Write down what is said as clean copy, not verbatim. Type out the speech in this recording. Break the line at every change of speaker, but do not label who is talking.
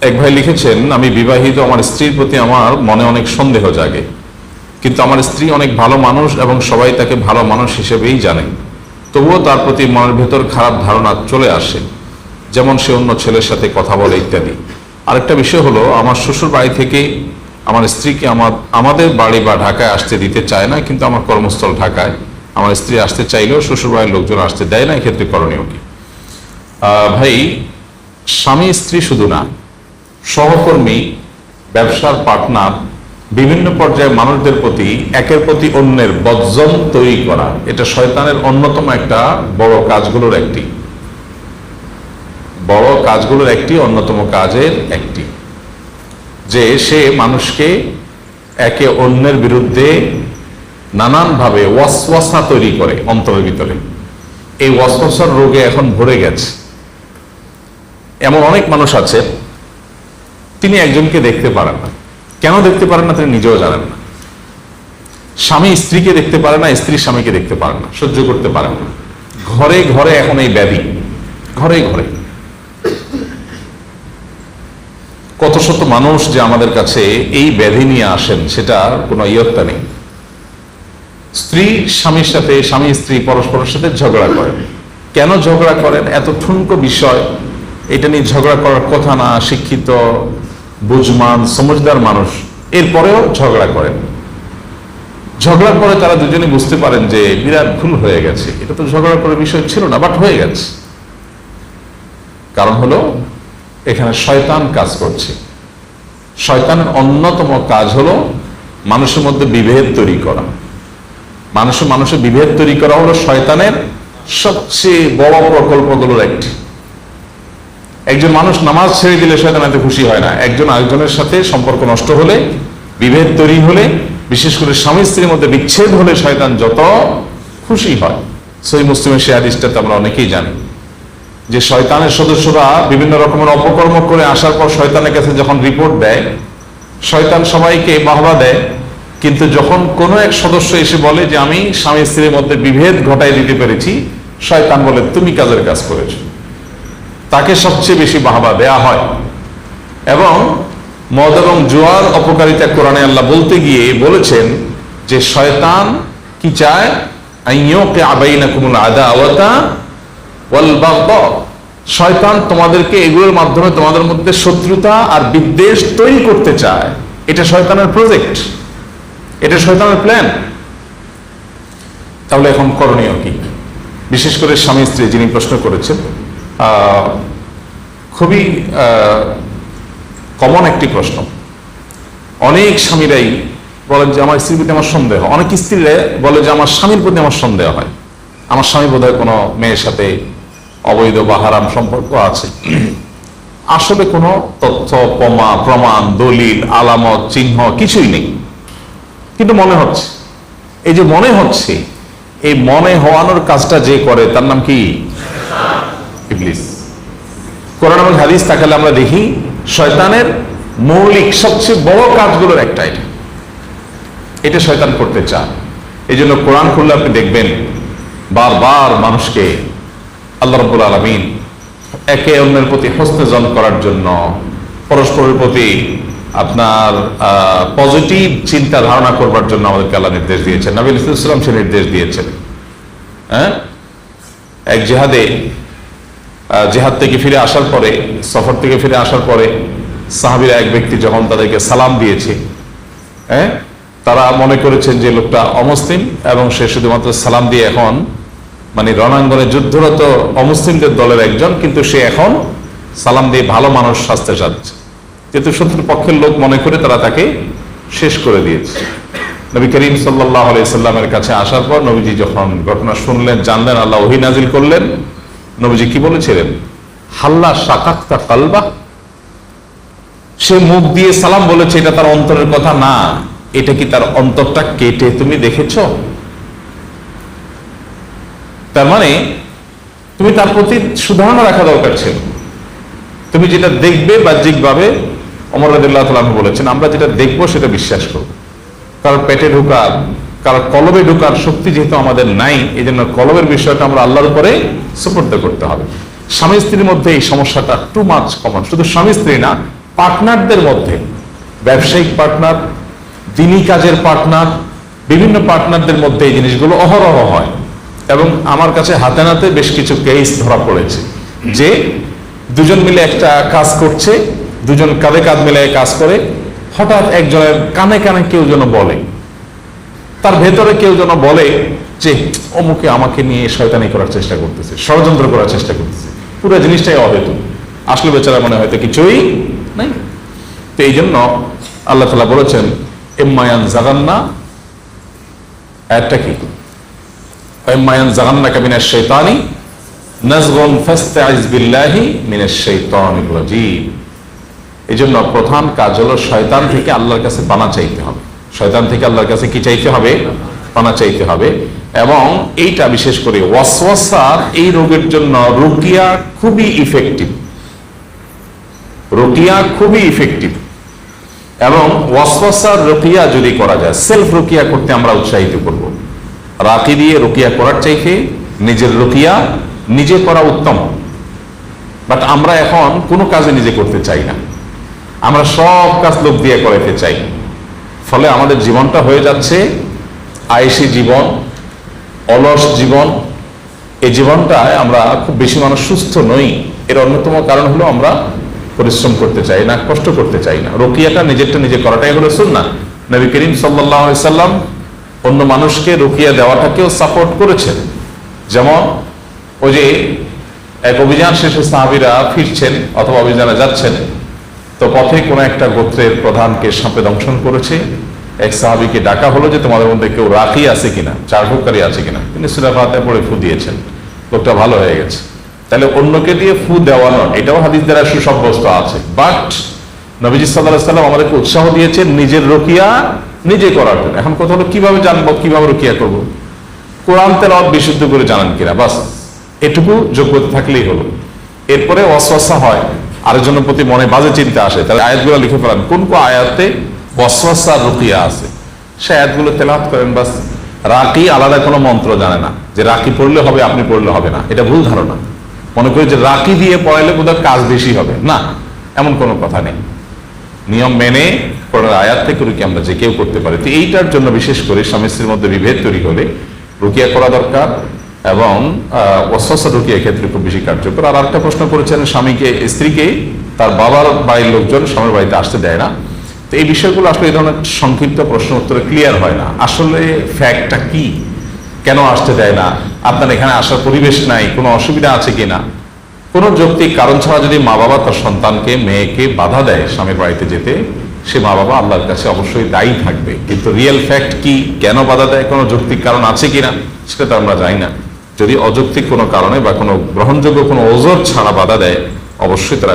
এক ভাই লিখেছেন, আমি বিবাহিত, আমার স্ত্রীর প্রতি আমার মনে অনেক সন্দেহ জাগে, কিন্তু আমার স্ত্রী অনেক ভালো মানুষ এবং সবাই তাকে ভালো মানুষ হিসেবেই জানে। তবুও তার প্রতি মনের ভেতর খারাপ ধারণা চলে আসে, যেমন সে অন্য ছেলের সাথে কথা বলে ইত্যাদি। আরেকটা বিষয় হলো, আমার শ্বশুর বাড়ি থেকে আমার স্ত্রীকে আমাদের বাড়ি বা ঢাকায় আসতে দিতে চায় না, কিন্তু আমার কর্মস্থল ঢাকায়। আমার স্ত্রী আসতে চাইলেও শ্বশুর বাড়ির লোকজন আসতে দেয় না। এক্ষেত্রে করণীয় কি? ভাই, স্বামী স্ত্রী শুধু না, সহকর্মী, ব্যবসার পার্টনার, বিভিন্ন পর্যায়ে মানুষদের প্রতি একের প্রতি অন্যের বজ্জন তৈরি করা, এটা শয়তানের অন্যতম একটা বড় কাজগুলোর অন্যতম কাজের একটি, যে সে মানুষকে একে অন্যের বিরুদ্ধে নানানভাবে ওয়াসওয়াসা তৈরি করে অন্তরের ভিতরে। এই ওয়াসওয়াসার রোগে এখন ভরে গেছে। এমন অনেক মানুষ আছে, তিনি একজনকে দেখতে পারেন না। কেন দেখতে পারেন না তিনি নিজেও জানেন না। স্বামী স্ত্রীকে দেখতে পারে না, স্ত্রী স্বামীকে দেখতে পারে না, সহ্য করতে পারেন না। ঘরে ঘরে এখন এই ব্যাধি, ঘরে ঘরে। কত শত মানুষ যে আমাদের কাছে এই ব্যাধি নিয়ে আসেন, সেটার কোনো ইয়ত্তা নেই। স্ত্রী স্বামীর সাথে, স্বামী স্ত্রী পরস্পরের সাথে ঝগড়া করেন। কেন ঝগড়া করেন? এত ঠুনকো বিষয়, এটা নিয়ে ঝগড়া করার কথা না। শিক্ষিত, বুঝমান, সমঝদার মানুষ এরপরেও ঝগড়া করেন। ঝগড়ার পরে তারা দুজনে বুঝতে পারেন যে বিরাট ভুল হয়ে গেছে, এটা তো ঝগড়া করার বিষয় ছিল না, বাট হয়ে গেছে। কারণ হলো এখানে শয়তান কাজ করছে। শয়তানের অন্যতম কাজ হলো মানুষের মধ্যে বিভেদ তৈরি করা। মানুষের বিভেদ তৈরি করা হলো শয়তানের সবচেয়ে বড় প্রকল্পগুলোর একটি। একজন মানুষ নামাজ ছেড়ে দিলে শয়তান এত খুশি হয় না। একজন আরেকজনের সাথে সম্পর্ক নষ্ট হলে, বিভেদ তৈরি হলে, বিশেষ করে স্বামী স্ত্রীর মধ্যে বিচ্ছেদ হলে শয়তান যত খুশি হয়। সহিহ মুসলিমের সেই হাদিসটা তো আমরা অনেকেই জানি, যে শয়তানের সদস্যরা বিভিন্ন রকমের অপকর্ম করে আসার পর শয়তানের কাছে যখন রিপোর্ট দেয়, শয়তান সবাইকে বাহবা দেয়, কিন্তু যখন কোনো এক সদস্য এসে বলে যে আমি স্বামী স্ত্রীর মধ্যে বিভেদ ঘটাই দিতে পেরেছি, শয়তান বলে তুমি কাজের কাজ করেছো, তাকে সবচেয়ে বেশি বাহবা দেয়া হয়। এবং মদ এবং জুয়ার অপকারিতা কোরআনে আল্লাহ বলতে গিয়ে বলেছেন যে শয়তান কি চায়? শয়তান তোমাদেরকে এগুলোর মাধ্যমে তোমাদের মধ্যে শত্রুতা আর বিদ্বেষ তৈরি করতে চায়। এটা শয়তানের প্রজেক্ট, এটা শয়তানের প্ল্যান। তাহলে এখন করণীয় কি? বিশেষ করে স্বামী স্ত্রী যিনি প্রশ্ন করেছেন, খুবই কমন একটি প্রশ্ন। অনেক স্বামীরাই বলেন যে আমার স্ত্রীর প্রতি আমার সন্দেহ, অনেক স্ত্রীরা বলে যে আমার স্বামীর প্রতি আমার সন্দেহ হয়, আমার স্বামী বোধহয় কোনো মেয়ের সাথে অবৈধ বা হারাম সম্পর্ক আছে। আসলে কোনো তথ্য, প্রমাণ, দলিল, আলামত, চিহ্ন কিছুই নেই, কিন্তু মনে হচ্ছে। এই যে মনে হচ্ছে, এই মনে হওয়ানোর কাজটা যে করে তার নাম কি? ইবলিস। কোরআন এবং হাদিস তাকালে আমরা দেখি শয়তানের মৌলিক সবচেয়ে বড় কাজগুলোর একটা এটা শয়তান করতে চায়। এই জন্য কোরআন খুললে আপনি দেখবেন বারবার মানুষকে আল্লাহ রাব্বুল আলামিন একে অন্যের প্রতি হস্তেজন করার জন্য, পরস্পরের প্রতি আপনার পজিটিভ চিন্তা ধারণা করবার জন্য আমাদেরকে আল্লাহ নির্দেশ দিয়েছেন, নবী সাল্লাল্লাহু আলাইহি ওয়াসাল্লাম সে নির্দেশ দিয়েছেন। এক জেহাদ থেকে ফিরে আসার পরে, সফর থেকে ফিরে আসার পরে সাহাবীরা এক ব্যক্তি যখন তাদেরকে সালাম দিয়েছে, তারা মনে করেছেন যে লোকটা অমুসলিম এবং সে শুধুমাত্র সালাম দিয়ে এখন মানে রণাঙ্গনে যুদ্ধরত অমুসলিমদের দলের একজন, কিন্তু সে এখন সালাম দিয়ে ভালো মানুষ সাজতে চাচ্ছে। কিন্তু শত্রু পক্ষের লোক মনে করে তারা তাকে শেষ করে দিয়েছে। নবী করিম সাল্লাল্লাহু আলাইহি সাল্লামের কাছে আসার পর নবীজি যখন ঘটনা শুনলেন, জানলেন, আল্লাহ ওহী নাজিল করলেন, নবীজি কি বলেছিলেন? হাল্লা শাকাক্তা কালবা। সে মুখ দিয়ে সালাম বলেছে, এটা তার অন্তরের কথা না, এটা কি তার অন্তরটা কেটে তুমি দেখেছো? তার মানে তুমি তার প্রতি সুধারণা রাখা দরকার ছিল। তুমি যেটা দেখবে বাহ্যিকভাবে, ওমর রাদিয়াল্লাহু তাআলা বলেছেন, আমরা যেটা দেখবো সেটা বিশ্বাস করবো। কারণ পেটে ঢোকার, কারণ কলবে ঢোকার শক্তি যেহেতু আমাদের নাই, এই জন্য কলবের বিষয়টা আমরা আল্লাহর উপরে সুপর্দ করতে হবে। স্বামী স্ত্রীর মধ্যে এই সমস্যাটা টু মাচ কমন। শুধু স্বামী স্ত্রী না, পার্টনারদের মধ্যে, ব্যবসায়িক পার্টনার, দিনী কাজের পার্টনার, বিভিন্ন পার্টনারদের মধ্যে এই জিনিসগুলো অহরহ হয়। এবং আমার কাছে হাতে নাতে বেশ কিছু কেস ধরা পড়েছে যে দুজন মিলে একটা কাজ করছে, দুজন কাঁধে কাঁধ মিলে কাজ করে, হঠাৎ একজনের কানে কানে কেউ যেন বলে, তার ভেতরে কেউ যেন বলে যে অমুকে আমাকে নিয়ে শয়তানি করার চেষ্টা করতেছে, ষড়যন্ত্র করার চেষ্টা করতেছে। পুরো জিনিসটাই অহেতুক, আসলে বেচারা মনে হয়তো কিছুই নাই। তো এই জন্য আল্লাহ তাআলা বলেছেন ইম্মায়ান জাগান্না, আয়াতটা কি, ইম্মায়ান জাগান্নাকা মিনাশ শাইতানি নাজগুন ফাস্তাইজ বিল্লাহি মিনাশ শাইতানির রাজিম। এই জন্য প্রধান কাজ হলো শয়তান থেকে আল্লাহর কাছে পানা চাইতে হবে। শয়তান থেকে আল্লাহর কাছে কি চাইতে হবে? পানা চাইতে হবে। এবং এইটা বিশেষ করে ওয়াসওয়াসার এই রোগের জন্য রুকিয়া খুবই ইফেক্টিভ, রুকিয়া খুবই ইফেক্টিভ। এবং ওয়াসওয়াসার রুকিয়া যদি করা যায়, সেলফ রুকিয়া করতে আমরা উৎসাহিত করব। রাকি দিয়ে রুকিয়া করার চাইতে নিজের রুকিয়া নিজে করা উত্তম। বাট আমরা এখন কোনো কাজে নিজে করতে চাই না, আমরা সব কাজ লোক দিয়ে করাইতে চাই। ফলে আমাদের জীবনটা হয়ে যাচ্ছে আয়েশি জীবন, অলস জীবন। এই জীবনটায় আমরা খুব বেশি মানুষ সুস্থ নই। এর অন্যতম কারণ হলো আমরা পরিশ্রম করতে চাই না, কষ্ট করতে চাই না। রুকিয়াটা নিজেরটা নিজে করাটাই হলো সুন্নাহ। নবী করিম সাল্লাল্লাহু আলাইহি সাল্লাম অন্য মানুষকে রুকিয়া দেওয়াটাকেও সাপোর্ট করেছেন। যেমন ওই যে এক অভিযান শেষে সাহাবীরা ফিরছেন অথবা অভিযানে যাচ্ছেন, তো পথে কোনো একটা গোত্রের প্রধানকে সাপে দংশন করেছে। এক সাহাবীকে ডাকা হলো যে তোমাদের মধ্যে কেউ রাকি আছে কিনা, চারভুককারী আছে কিনা। তিনি সূরা ফাতিহা পড়ে ফু দিয়েছেন, লোকটা ভালো হয়ে গেছে। তাহলে অন্যকে দিয়ে ফু দেওয়ানো এটাও হাদিস দ্বারা সুসাব্যস্ত আছে। বাট নবীজি সাল্লাল্লাহু আলাইহি সাল্লাম আমাদেরকে উৎসাহ দিয়েছেন নিজের রুকিয়া নিজে করার জন্য। এখন কথা হলো কিভাবে জানবো, কিভাবে রুকিয়া করবো? কোরআন তেলাওয়াত বিশুদ্ধ করে জানেন কিনা, বাস এটুকু যোগ্যতা থাকলেই হলো। এরপরে ওয়াসওয়াসা হয়, আরেকজনের প্রতি মনে বাজে চিন্তা আসে, তাহলে আয়াতগুলো লিখে ফেলান কোন কোন আয়াতে ওয়াসওয়াসার রুকিয়া আছে, সে আয়াতগুলো তেলাওয়াত করেন। বাস রাকি আলাদা কোনো মন্ত্র জানে না যে রাকি পড়লে হবে, আপনি পড়লে হবে না, এটা ভুল ধারণা। মনে করি যে রাকি দিয়ে পড়াইলে বোধহয় কাজ বেশি হবে, না, এমন কোনো কথা নেই। নিয়ম মেনে কোরআন আয়াত থেকে রুকি আমরা যে কেউ করতে পারি। তো এইটার জন্য বিশেষ করে স্বামী স্ত্রীর মধ্যে বিভেদ তৈরি হলে রুকিয়া করা দরকার। এবং ওয়াসওয়াসা রুকিয়া ক্ষেত্রে খুব বেশি কার্যকর। আর একটা প্রশ্ন করেছেন, স্বামীকে স্ত্রীকে তার বাবার বাড়ির লোকজন স্বামীর বাড়িতে আসতে দেয় না। তো এই বিষয়গুলো আসলে এই ধরনের সংক্ষিপ্ত প্রশ্ন উত্তরে ক্লিয়ার হয় না। আসলে ফ্যাক্টটা কি, কেন আসতে দেয় না, আপনার এখানে আসার পরিবেশ নাই, কোনো অসুবিধা আছে কিনা। কোনো যৌক্তিক কারণ ছাড়া যদি মা বাবা তার সন্তানকে, মেয়েকে বাধা দেয় স্বামীর বাড়িতে যেতে, সে মা বাবা আল্লাহর কাছে অবশ্যই দায়ী থাকবে। কিন্তু রিয়েল ফ্যাক্ট কি, কেন বাধা দেয়, কোনো যৌক্তিক কারণ আছে কিনা, সেটা তো আমরা জানি না। যদি অযৌক্তিক কোনো কারণে বা কোনো গ্রহণযোগ্য কোনো ওজর ছাড়া বাধা দেয়, অবশ্যই তারা